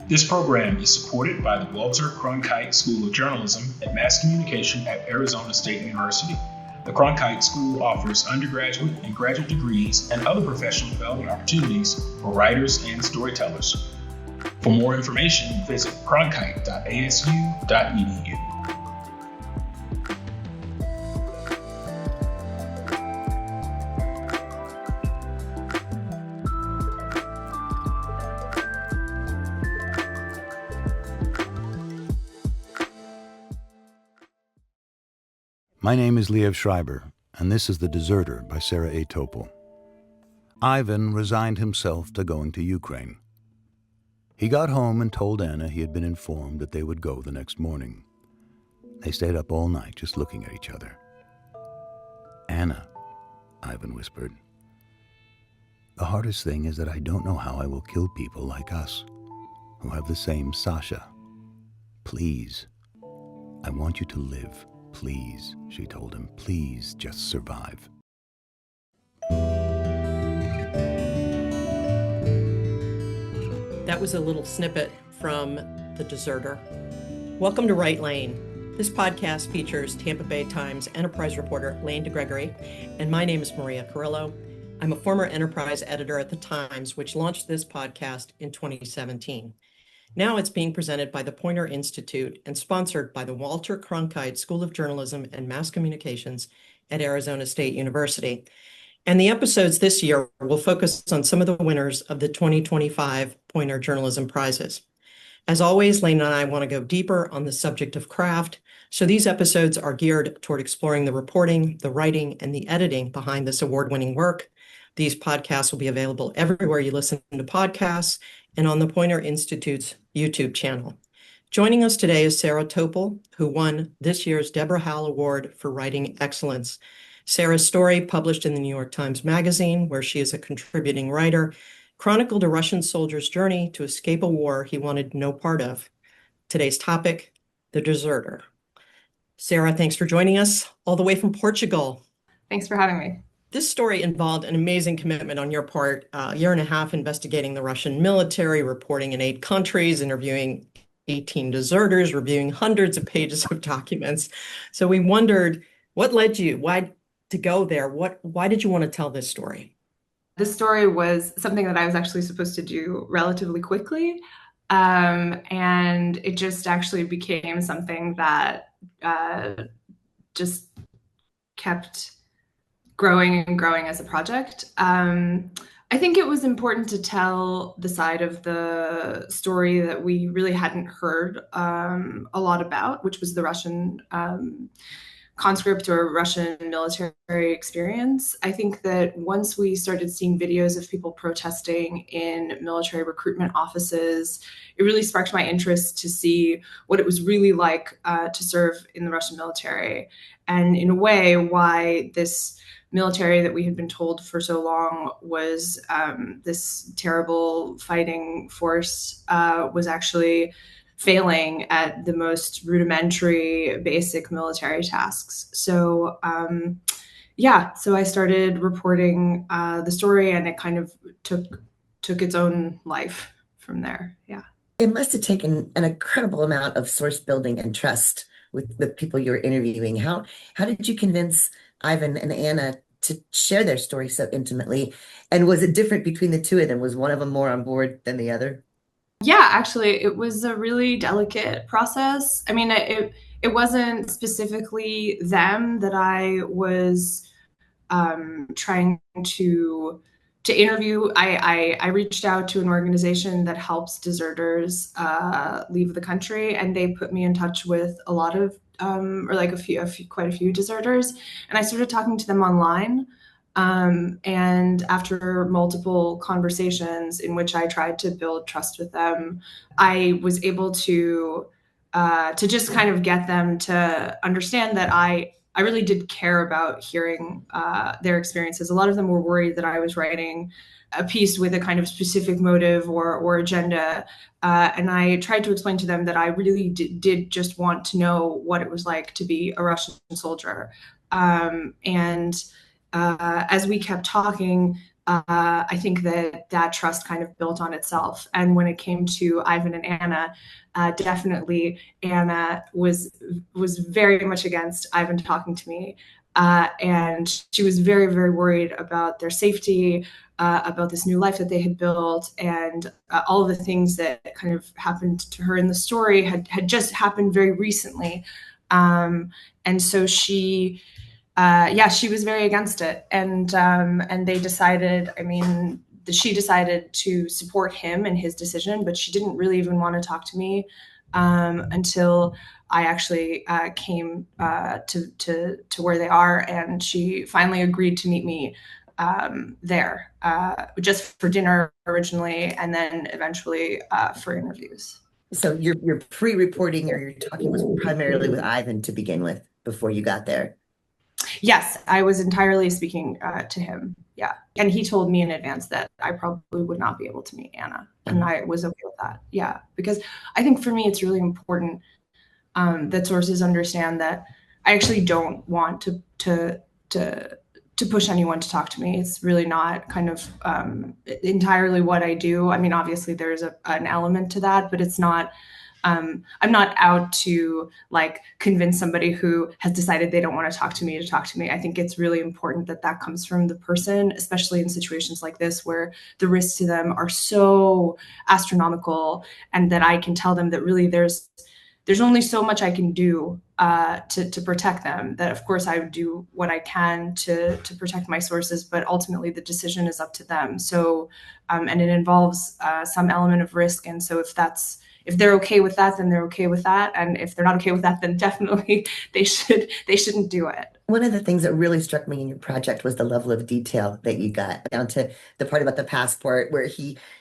This program is supported by the Walter Cronkite School of Journalism and Mass Communication at Arizona State University. The Cronkite School offers undergraduate and graduate degrees and other professional development opportunities for writers and storytellers. For more information, visit cronkite.asu.edu. My name is Liev Schreiber, and this is The Deserter by Sarah A. Topol. Ivan resigned himself to going to Ukraine. He got home and told Anna he had been informed that they would go the next morning. They stayed up all night just looking at each other. "Anna," Ivan whispered, "the hardest thing is that I don't know how I will kill people like us, who have the same Sasha. Please, I want you to live. Please," she told him. "Please just survive." That was a little snippet from The Deserter. Welcome to WriteLane. This podcast features Tampa Bay Times Enterprise reporter Lane DeGregory, and my name is Maria Carrillo. I'm a former Enterprise editor at the Times, which launched this podcast in 2017. Now it's being presented by the Poynter Institute and sponsored by the Walter Cronkite School of Journalism and Mass Communications at Arizona State University. And the episodes this year will focus on some of the winners of the 2025 Poynter Journalism Prizes. As always, Lane and I want to go deeper on the subject of craft, so these episodes are geared toward exploring the reporting, the writing, and the editing behind this award-winning work. These podcasts will be available everywhere you listen to podcasts and on the Poynter Institute's YouTube channel. Joining us today is Sarah Topol, who won this year's Deborah Howell Award for Writing Excellence. Sarah's story, published in the New York Times Magazine, where she is a contributing writer, chronicled a Russian soldier's journey to escape a war he wanted no part of. Today's topic, The Deserter. Sarah, thanks for joining us all the way from Portugal. Thanks for having me. This story involved an amazing commitment on your part, a year and a half investigating the Russian military, reporting in 8 countries, interviewing 18 deserters, reviewing hundreds of pages of documents. So we wondered, what led you? Why to go there? Why did you want to tell this story? This story was something that I was actually supposed to do relatively quickly. And it just actually became something that just kept growing and growing as a project. I think it was important to tell the side of the story that we really hadn't heard a lot about, which was the Russian conscript or Russian military experience. I think that once we started seeing videos of people protesting in military recruitment offices, it really sparked my interest to see what it was really like to serve in the Russian military. And in a way, why this military that we had been told for so long was this terrible fighting force was actually failing at the most rudimentary, basic military tasks. So so I started reporting the story, and it kind of took its own life from there. Yeah. It must have taken an incredible amount of source building and trust with the people you were interviewing. How did you convince Ivan and Anna to share their story so intimately? And was it different between the two of them? Was one of them more on board than the other? Yeah, actually, it was a really delicate process. I mean, it wasn't specifically them that I was trying to interview. I reached out to an organization that helps deserters leave the country, and they put me in touch with a lot of quite a few deserters, and I started talking to them online. And after multiple conversations in which I tried to build trust with them, I was able to just kind of get them to understand that I really did care about hearing their experiences. A lot of them were worried that I was writing a piece with a kind of specific motive or agenda. And I tried to explain to them that I really did just want to know what it was like to be a Russian soldier. As we kept talking, I think that trust kind of built on itself. And when it came to Ivan and Anna, definitely Anna was very much against Ivan talking to me. And she was very, very worried about their safety, about this new life that they had built, and all of the things that kind of happened to her in the story had just happened very recently. And so she was very against it. And they decided, she decided to support him in his decision, but she didn't really even want to talk to me until I actually came to where they are, and she finally agreed to meet me there, just for dinner originally, and then eventually for interviews. So your pre-reporting or your talking was primarily with Ivan to begin with before you got there? Yes, I was entirely speaking to him. Yeah. And he told me in advance that I probably would not be able to meet Anna. And I was okay with that. Yeah. Because I think for me, it's really important that sources understand that I actually don't want to push anyone to talk to me. It's really not kind of entirely what I do. I mean, obviously there's an element to that, but it's not, I'm not out to like convince somebody who has decided they don't want to talk to me. I think it's really important that that comes from the person, especially in situations like this where the risks to them are so astronomical, and that I can tell them that really there's only so much I can do to protect them. That of course I would do what I can to protect my sources, but ultimately the decision is up to them. So, and it involves some element of risk. And so if they're okay with that, then they're okay with that. And if they're not okay with that, then definitely they shouldn't do it. One of the things that really struck me in your project was the level of detail that you got down to the part about the passport where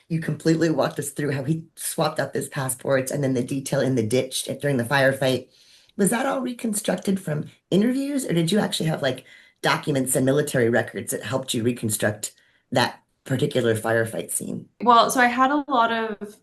you completely walked us through how he swapped out his passports, and then the detail in the ditch during the firefight. Was that all reconstructed from interviews, or did you actually have like documents and military records that helped you reconstruct that particular firefight scene? Well, so I had a lot of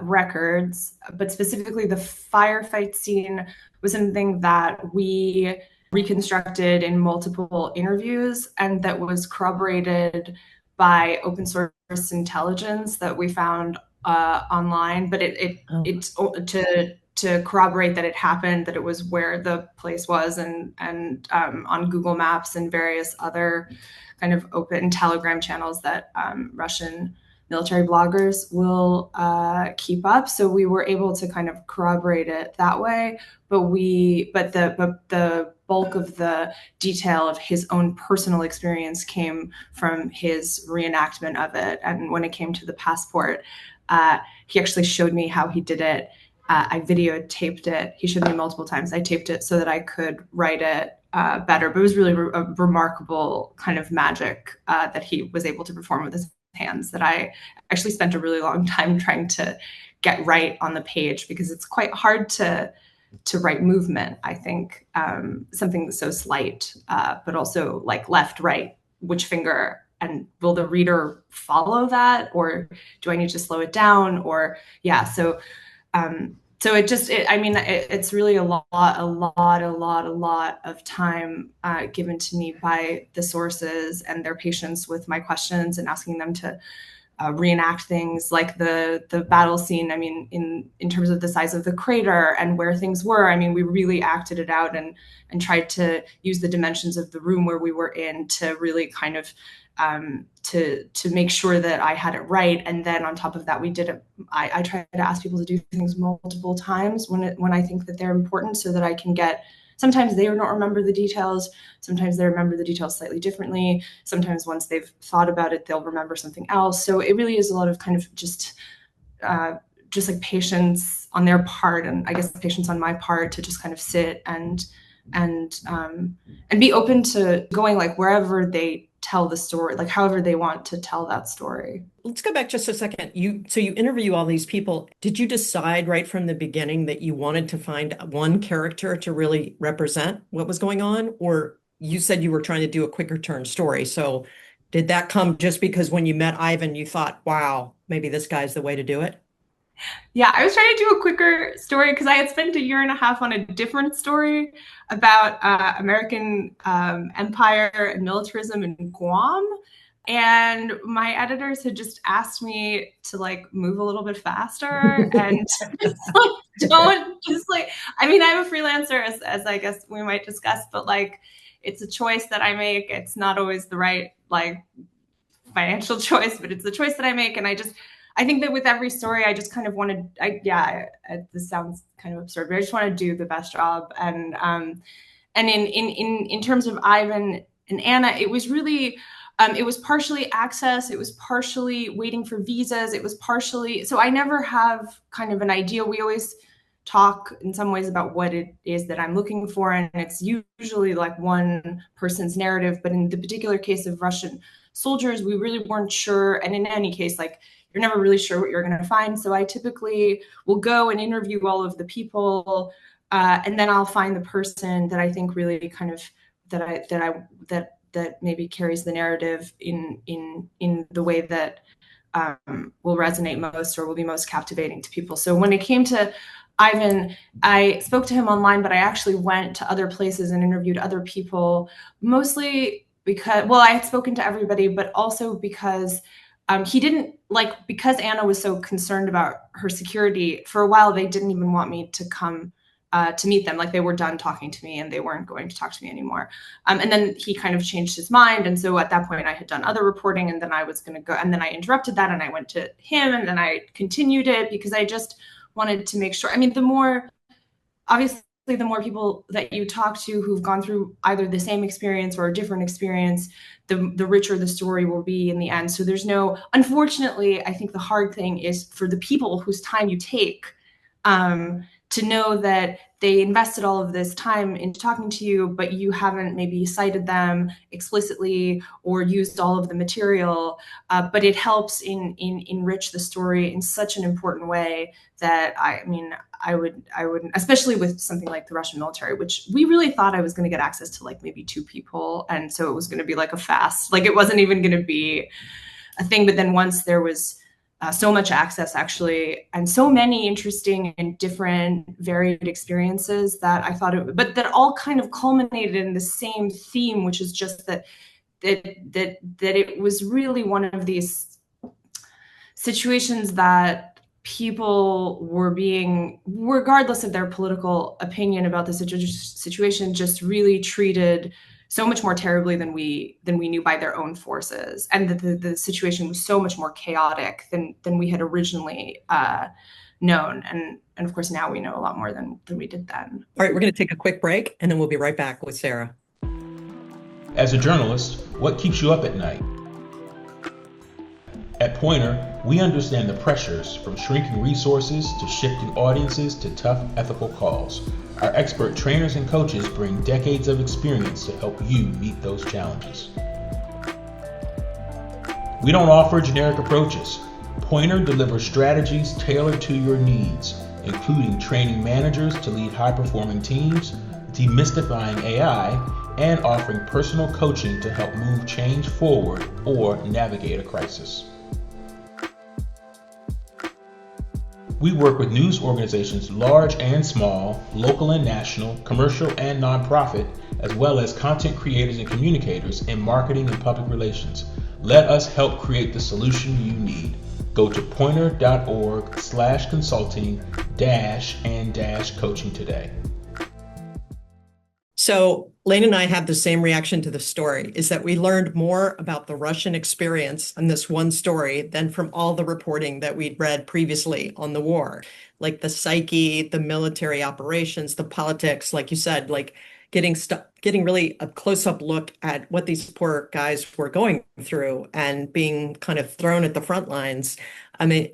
records, but specifically the firefight scene was something that we reconstructed in multiple interviews, and that was corroborated by open source intelligence that we found online. But it's to corroborate that it happened, that it was where the place was, and on Google Maps and various other kind of open Telegram channels that Russian military bloggers will keep up. So we were able to kind of corroborate it that way. But the bulk of the detail of his own personal experience came from his reenactment of it. And when it came to the passport, he actually showed me how he did it. I videotaped it. He showed me multiple times. I taped it so that I could write it better. But it was really a remarkable kind of magic that he was able to perform with his hands, that I actually spent a really long time trying to get right on the page, because it's quite hard to write movement. I think something so slight, but also like left, right, which finger, and will the reader follow that, or do I need to slow it down? Or so it's really a lot of time given to me by the sources and their patience with my questions and asking them to reenact things like the battle scene. I mean, in terms of the size of the crater and where things were, I mean, we really acted it out and tried to use the dimensions of the room where we were in to really kind of to make sure that I had it right. And then on top of that, I try to ask people to do things multiple times when I think that they're important, so that I can get, sometimes they don't remember the details. Sometimes they remember the details slightly differently. Sometimes once they've thought about it, they'll remember something else. So it really is a lot of kind of just like patience on their part, and I guess patience on my part, to just kind of sit and be open to going like wherever they tell the story, like however they want to tell that story. Let's go back just a second. So you interview all these people. Did you decide right from the beginning that you wanted to find one character to really represent what was going on? Or you said you were trying to do a quicker turn story. So did that come just because when you met Ivan, you thought, wow, maybe this guy's the way to do it? Yeah, I was trying to do a quicker story because I had spent a year and a half on a different story about American empire and militarism in Guam. And my editors had just asked me to like move a little bit faster and I mean, I'm a freelancer as I guess we might discuss, but like, it's a choice that I make. It's not always the right, like, financial choice, but it's the choice that I make. And I think that with every story, I just kind of wanted, this sounds kind of absurd, but I just want to do the best job. And in terms of Ivan and Anna, it was really, it was partially access. It was partially waiting for visas. It was partially, so I never have kind of an idea. We always talk in some ways about what it is that I'm looking for. And it's usually like one person's narrative. But in the particular case of Russian soldiers, we really weren't sure. And in any case, like, you're never really sure what you're going to find. So I typically will go and interview all of the people, and then I'll find the person that I think really kind of that maybe carries the narrative in the way that will resonate most or will be most captivating to people. So when it came to Ivan, I spoke to him online, but I actually went to other places and interviewed other people, mostly because, well, I had spoken to everybody, but also because he didn't, like, because Anna was so concerned about her security, for a while they didn't even want me to come to meet them. Like, they were done talking to me and they weren't going to talk to me anymore. And then he kind of changed his mind. And so at that point I had done other reporting, and then I was going to go, and then I interrupted that and I went to him, and then I continued it because I just wanted to make sure. I mean, the more people that you talk to who've gone through either the same experience or a different experience, the richer the story will be in the end. So there's no, unfortunately, I think the hard thing is for the people whose time you take, to know that they invested all of this time into talking to you, but you haven't maybe cited them explicitly or used all of the material, but it helps enrich the story in such an important way that I would, especially with something like the Russian military, which we really thought I was going to get access to like maybe 2 people. And so it was going to be like a fast, like it wasn't even going to be a thing. But then once there was so much access actually, and so many interesting and different varied experiences that I thought it, but that all kind of culminated in the same theme, which is just that it was really one of these situations that people were being, regardless of their political opinion about the situation, just really treated so much more terribly than we knew by their own forces, and that the situation was so much more chaotic than we had originally known. And of course, now we know a lot more than we did then. All right, we're going to take a quick break, and then we'll be right back with Sarah. As a journalist, what keeps you up at night? At Poynter, we understand the pressures from shrinking resources to shifting audiences to tough ethical calls. Our expert trainers and coaches bring decades of experience to help you meet those challenges. We don't offer generic approaches. Poynter delivers strategies tailored to your needs, including training managers to lead high-performing teams, demystifying AI, and offering personal coaching to help move change forward or navigate a crisis. We work with news organizations large and small, local and national, commercial and nonprofit, as well as content creators and communicators in marketing and public relations. Let us help create the solution you need. Go to poynter.org/consulting-and-coaching today. So Lane and I have the same reaction to the story, is that we learned more about the Russian experience in this one story than from all the reporting that we'd read previously on the war, like the psyche, the military operations, the politics, like you said, like getting really a close-up look at what these poor guys were going through and being kind of thrown at the front lines. I mean,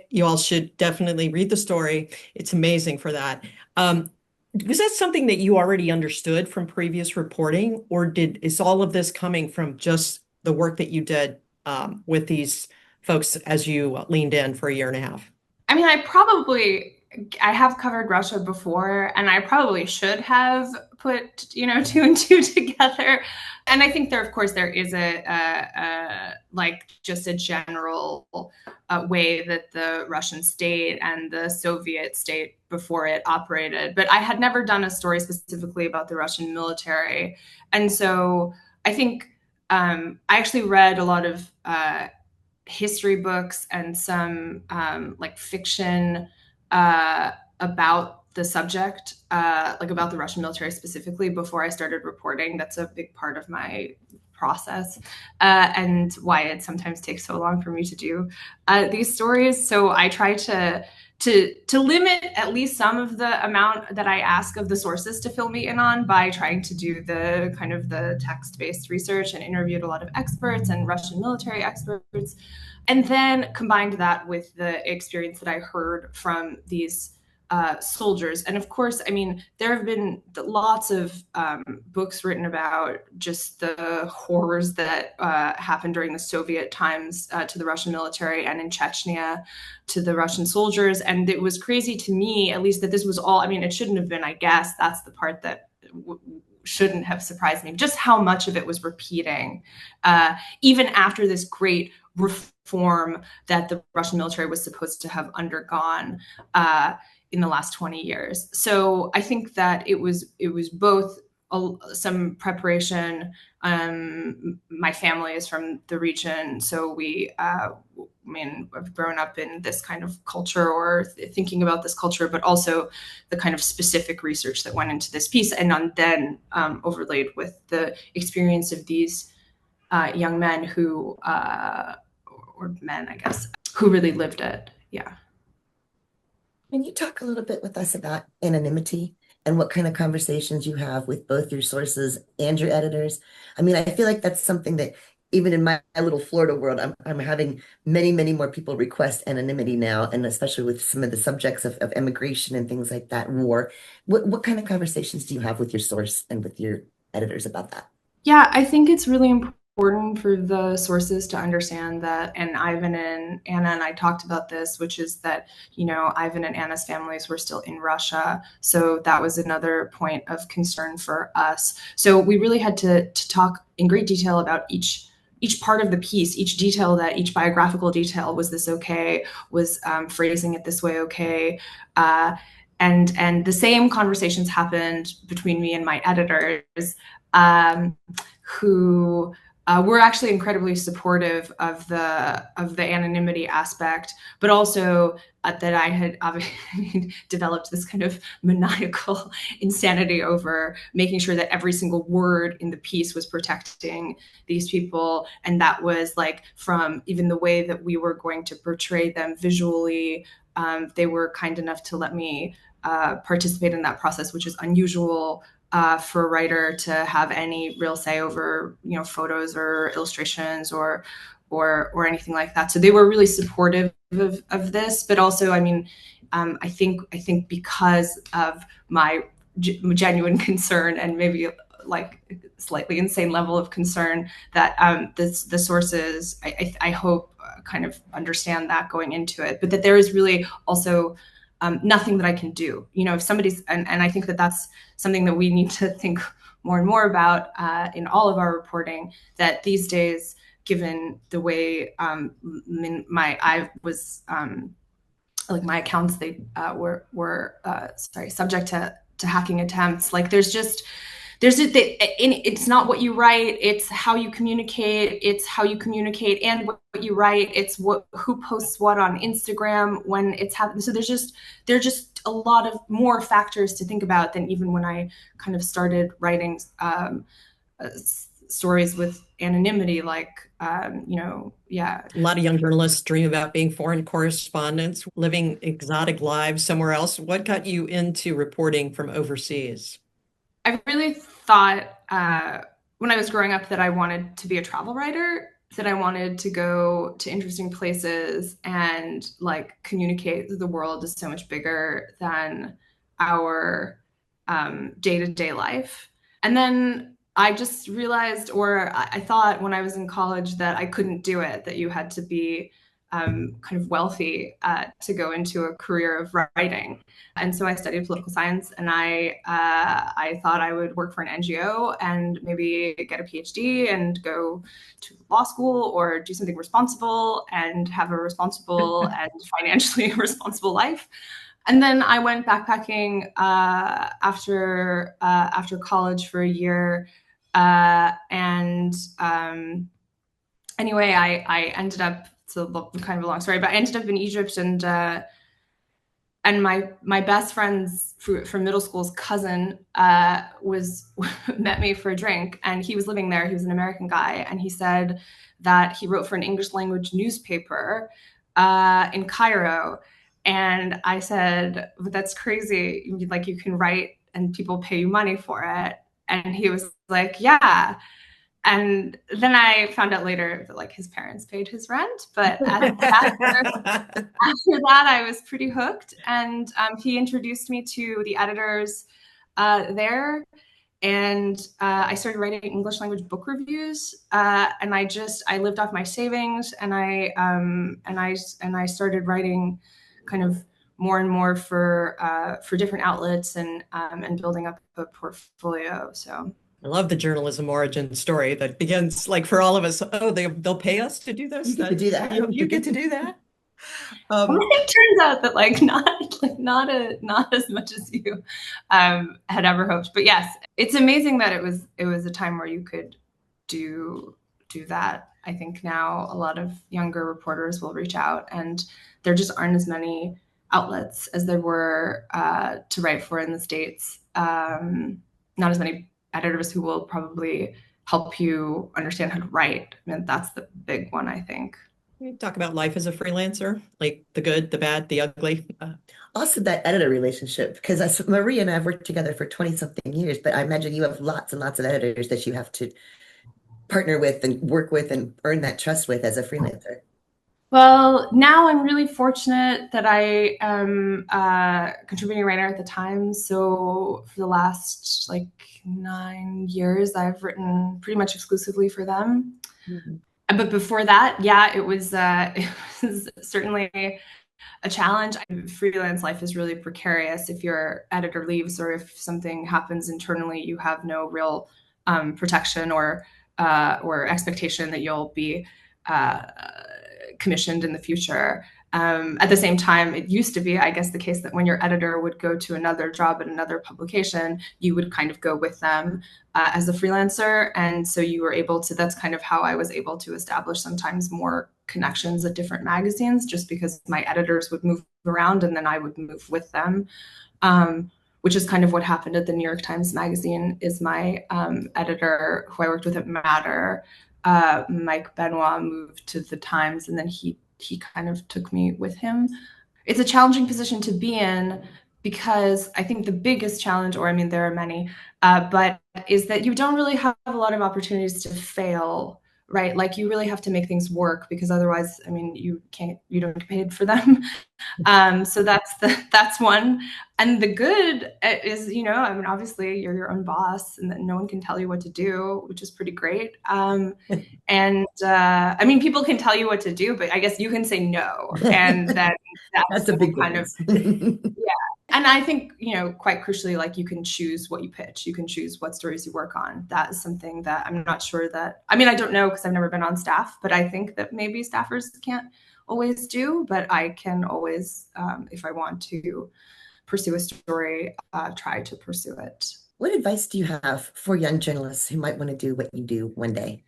you all should definitely read the story. It's amazing for that. Was that something that you already understood from previous reporting, or is all of this coming from just the work that you did with these folks as you leaned in for a year and a half? I mean, I have covered Russia before, and I probably should have put, 2 and 2 together. And I think there is just a general way that the Russian state and the Soviet state before it operated. But I had never done a story specifically about the Russian military. And so I think I actually read a lot of history books and some like fiction about the subject, like about the Russian military specifically, before I started reporting. That's a big part of my process, and why it sometimes takes so long for me to do these stories. So I try to limit at least some of the amount that I ask of the sources to fill me in on by trying to do the kind of the text-based research, and interviewed a lot of experts and Russian military experts, and then combined that with the experience that I heard from these soldiers. And of course, I mean, there have been lots of books written about just the horrors that happened during the Soviet times to the Russian military, and in Chechnya to the Russian soldiers. And it was crazy to me, at least, that this was all, I mean, it shouldn't have been, I guess, that's the part that shouldn't have surprised me, just how much of it was repeating, even after this great reform that the Russian military was supposed to have undergone in the last 20 years. So I think that it was both some preparation. My family is from the region, so we, I mean, I've grown up in this kind of culture, or thinking about this culture, but also the kind of specific research that went into this piece, and then overlaid with the experience of these young men who, or men, I guess, who really lived it. Yeah. Can you talk a little bit with us about anonymity and what kind of conversations you have with both your sources and your editors? I mean, I feel like that's something that even in my little Florida world, I'm having many, many more people request anonymity now, and especially with some of the subjects of immigration and things like that, war. What kind of conversations do you have with your source and with your editors about that? Yeah, I think it's really important for the sources to understand that, and Ivan and Anna and I talked about this, which is that, you know, Ivan and Anna's families were still in Russia. So that was another point of concern for us. So we really had to talk in great detail about each part of the piece, each detail, that each biographical detail. Was this okay? Was phrasing it this way okay? And the same conversations happened between me and my editors, who were actually incredibly supportive of the anonymity aspect, but also that I had obviously developed this kind of maniacal insanity over making sure that every single word in the piece was protecting these people. And that was like, from even the way that we were going to portray them visually, they were kind enough to let me participate in that process, which is unusual for a writer to have any real say over, you know, photos or illustrations or anything like that. So they were really supportive of this, but also, I mean, I think because of my genuine concern, and maybe like slightly insane level of concern, that the sources, I hope, kind of understand that going into it, but that there is really also nothing that I can do. You know, if somebody's, and I think that that's something that we need to think more and more about in all of our reporting, that these days, given the way I was like my accounts, they were subject to hacking attempts. Like it's not what you write, it's how you communicate. It's how you communicate and what you write. It's who posts what on Instagram when it's happening. So there's just a lot of more factors to think about than even when I kind of started writing stories with anonymity, like, you know, yeah. A lot of young journalists dream about being foreign correspondents, living exotic lives somewhere else. What got you into reporting from overseas? I really thought when I was growing up that I wanted to be a travel writer, that I wanted to go to interesting places and like communicate. The world is so much bigger than our day-to-day life. And then I just realized, or I thought when I was in college, that I couldn't do it, that you had to be kind of wealthy to go into a career of writing. And so I studied political science, and I thought I would work for an NGO and maybe get a PhD and go to law school or do something responsible and have a responsible and financially responsible life. And then I went backpacking after college for a year, Anyway, I ended up, it's kind of a long story, but I ended up in Egypt, and my best friend's from middle school's cousin was met me for a drink, and he was living there. He was an American guy, and he said that he wrote for an English language newspaper in Cairo. And I said, but that's crazy. Like, you can write and people pay you money for it. And he was like, yeah. And then I found out later that, like, his parents paid his rent. But after that, I was pretty hooked. And he introduced me to the editors there. And I started writing English language book reviews. And I lived off my savings. And I started writing kind of more and more for different outlets, and building up a portfolio. So I love the journalism origin story that begins, like, for all of us. Oh, they'll pay us to do this. You get to do that. You get to do that. It turns out that, like, not as much as you had ever hoped. But yes, it's amazing that it was a time where you could do that. I think now a lot of younger reporters will reach out, and there just aren't as many outlets as there were to write for in the States. Not as many editors who will probably help you understand how to write. I mean, that's the big one, I think. We talk about life as a freelancer, like the good, the bad, the ugly. Also, that editor relationship, because Maria and I have worked together for 20-something years, but I imagine you have lots and lots of editors that you have to partner with and work with and earn that trust with as a freelancer. Well, now I'm really fortunate that I am a contributing writer at the Times. So for the last 9 years, I've written pretty much exclusively for them. Mm-hmm. But before that, yeah, it was certainly a challenge. Freelance life is really precarious. If your editor leaves, or if something happens internally, you have no real protection or expectation that you'll be commissioned in the future. At the same time, it used to be, I guess, the case that when your editor would go to another job at another publication, you would kind of go with them as a freelancer. And so you were able to, that's kind of how I was able to establish sometimes more connections at different magazines, just because my editors would move around and then I would move with them, which is kind of what happened at the New York Times Magazine. Is my editor, who I worked with at Matter, Mike Benoit, moved to the Times, and then he kind of took me with him. It's a challenging position to be in, because I think the biggest challenge, or I mean, there are many, but is that you don't really have a lot of opportunities to fail, right? Like, you really have to make things work, because otherwise, I mean, you don't get paid for them. So that's one. And the good is, I mean, obviously you're your own boss, and that no one can tell you what to do, which is pretty great. And I mean, people can tell you what to do, but I guess you can say no. And that's a big kind of, yeah. And I think, quite crucially, like, you can choose what you pitch. You can choose what stories you work on. That is something that I'm not sure that, I mean, I don't know, because I've never been on staff, but I think that maybe staffers can't always do, but I can always, if I want to pursue a story, try to pursue it. What advice do you have for young journalists who might want to do what you do one day,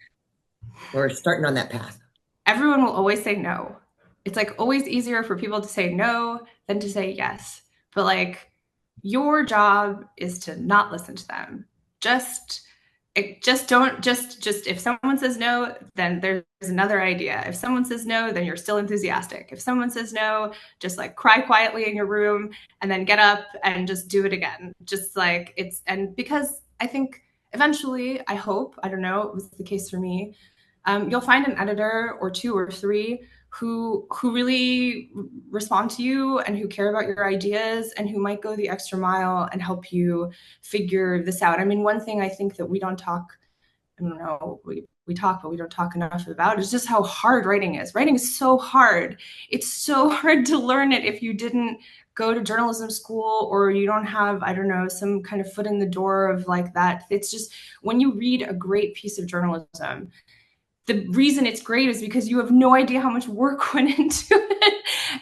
or starting on that path? Everyone will always say no. It's like always easier for people to say no than to say yes. But, like, your job is to not listen to them. Just if someone says no, then there's another idea. If someone says no, then you're still enthusiastic. If someone says no, just, like, cry quietly in your room and then get up and just do it again. Just like and because I think eventually, I hope, I don't know, it was the case for me, you'll find an editor or two or three who really respond to you and who care about your ideas and who might go the extra mile and help you figure this out. I mean, one thing I think that we don't talk, I don't know, we talk, but we don't talk enough about is just how hard writing is. Writing is so hard. It's so hard to learn it if you didn't go to journalism school, or you don't have, I don't know, some kind of foot in the door of like that. It's just, when you read a great piece of journalism, the reason it's great is because you have no idea how much work went into it.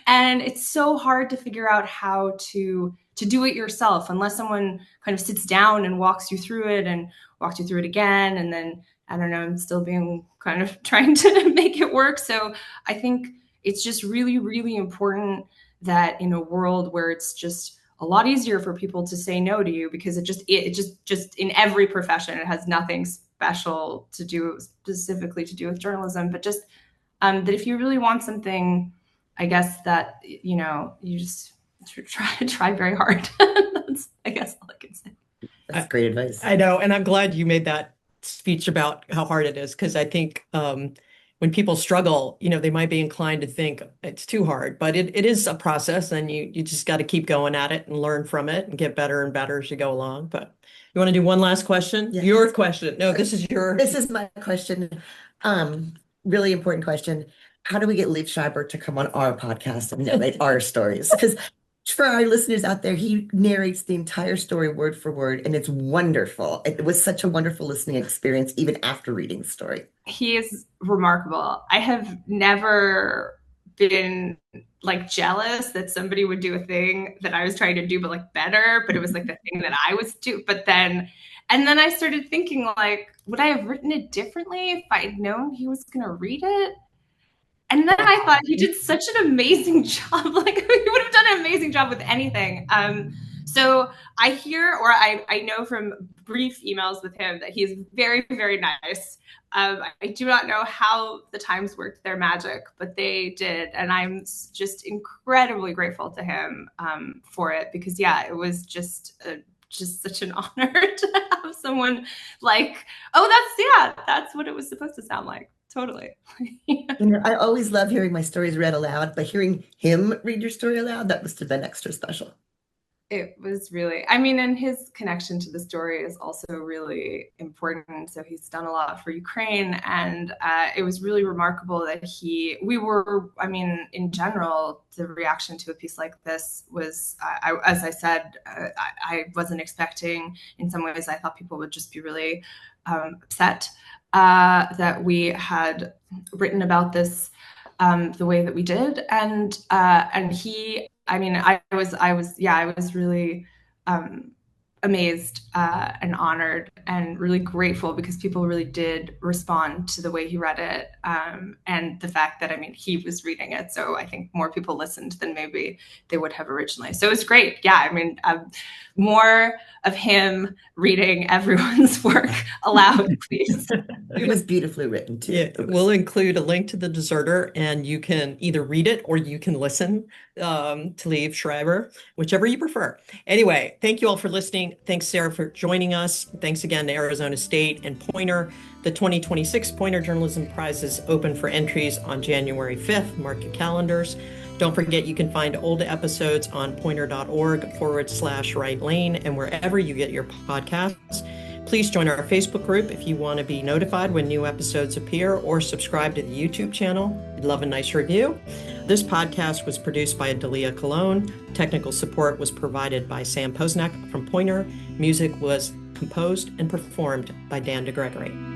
And it's so hard to figure out how to to do it yourself unless someone kind of sits down and walks you through it and walks you through it again. And then, I don't know, I'm still being kind of trying to make it work. So I think it's just really, really important that in a world where it's just a lot easier for people to say no to you, because it just in every profession, it has nothing special to do specifically to do with journalism, but just that if you really want something, I guess that, you just try very hard. That's, I guess, all I can say. That's great advice. I know. And I'm glad you made that speech about how hard it is, because I think when people struggle, they might be inclined to think it's too hard, but it is a process, and you just got to keep going at it and learn from it and get better and better as you go along. But you want to do one last question? Yes. Your question. No, this is your. This is my question. Really important question. How do we get Liev Schreiber to come on our podcast and narrate our stories? Because for our listeners out there, he narrates the entire story word for word, and it's wonderful. It was such a wonderful listening experience, even after reading the story. He is remarkable. I have never been jealous that somebody would do a thing that I was trying to do, but better, but it was the thing that I was doing. And then I started thinking, would I have written it differently if I'd known he was going to read it? And then I thought he did such an amazing job. He would have done an amazing job with anything. So I hear, or I know from brief emails with him, that he's very, very nice. I do not know how the Times worked their magic, but they did. And I'm just incredibly grateful to him for it, because, it was just such an honor to have someone that's what it was supposed to sound like. Totally. I always love hearing my stories read aloud, but hearing him read your story aloud, that must have been extra special. It was really, and his connection to the story is also really important. So he's done a lot for Ukraine, and it was really remarkable that in general, the reaction to a piece like this was, as I said, I wasn't expecting. In some ways, I thought people would just be really upset that we had written about this the way that we did, and he. I was really amazed and honored and really grateful, because people really did respond to the way he read it, and the fact that he was reading it. So I think more people listened than maybe they would have originally. So it's great. Yeah, more of him reading everyone's work aloud, please. It was beautifully written too. Yeah, we'll include a link to The Deserter, and you can either read it or you can listen to Liev Schreiber, whichever you prefer. Anyway, thank you all for listening. Thanks, Sarah, for joining us. Thanks again to Arizona State and Poynter. The 2026 Poynter Journalism Prizes open for entries on January 5th. Mark your calendars. Don't forget, you can find old episodes on poynter.org/WriteLane and wherever you get your podcasts. Please join our Facebook group if you want to be notified when new episodes appear, or subscribe to the YouTube channel. We'd love a nice review. This podcast was produced by Dalia Colon. Technical support was provided by Sam Posnack from Poynter. Music was composed and performed by Dan DeGregory.